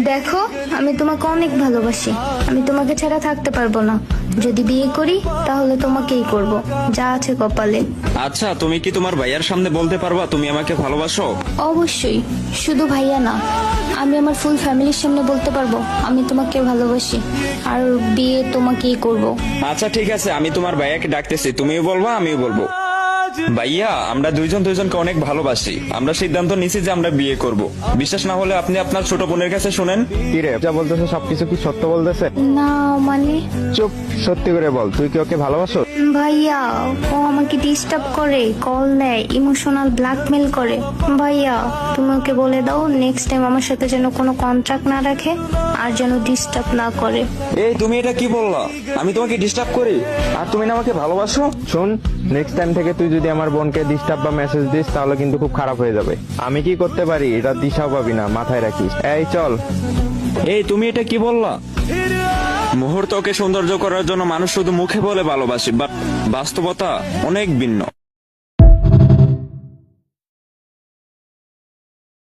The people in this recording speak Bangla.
দেখো, আমি তোমাকে অনেক ভালোবাসি। আমি তোমাকে ছাড়া থাকতে পারবো না। যদি বিয়ে করি তাহলে তোমাকেই করব, যা আছে কপালে। আচ্ছা, তুমি কি তোমার ভাইয়ার সামনে বলতে পারবা তুমি আমাকে ভালোবাসো? অবশ্যই, শুধু ভাইয়া না, আমি আমার ফুল ফ্যামিলির সামনে বলতে পারবো আমি তোমাকে ভালোবাসি, আর বিয়ে তোমাকেই করব। আচ্ছা ঠিক আছে, আমি তোমার ভাইয়াকে ডাকতেছি, তুমিও বলবা আমিও বলবো। ভাইয়া, আমরা দুইজন দুইজনকে অনেক ভালোবাসি। আমরা সিদ্ধান্ত নিছি যে আমরা বিয়ে করব। বিশ্বাস না হলে আপনি আপনার ছোট বোনের কাছে শুনেন। কি রে, যা বলতেছে সবকিছু কি সত্য বলতেছে? না মানে, চুপ, সত্যি করে বল, তুই কি ওকে ভালোবাসো? ভাইয়া ও আমাকে ডিস্টার্ব করে, কল দেয়, ইমোশনাল ব্ল্যাকমেল করে। ভাইয়া তুমি ওকে বলে দাও নেক্সট টাইম আমার সাথে যেন কোনো কন্ট্রাক্ট না রাখে, আর যেন ডিস্টার্ব না করে। এই তুমি এটা কি বললা? আমি তোমাকে ডিস্টার্ব করি আর তুমি না আমাকে ভালোবাসো? শোন, নেক্সট টাইম থেকে তুই যদি আমার বোনকে ডিস্টার্ব বা মেসেজ দিস তাহলে কিন্তু খুব খারাপ হয়ে যাবে। আমি কি করতে পারি এটা দিশাও পাবি না, মাথায় রাখিস। এই চল। এই তুমি এটা কি বললা? মুহূর্তকে সৌন্দর্য করার জন্য মানুষ শুধু মুখে বলে ভালোবাসি, বাট বাস্তবতা অনেক ভিন্ন।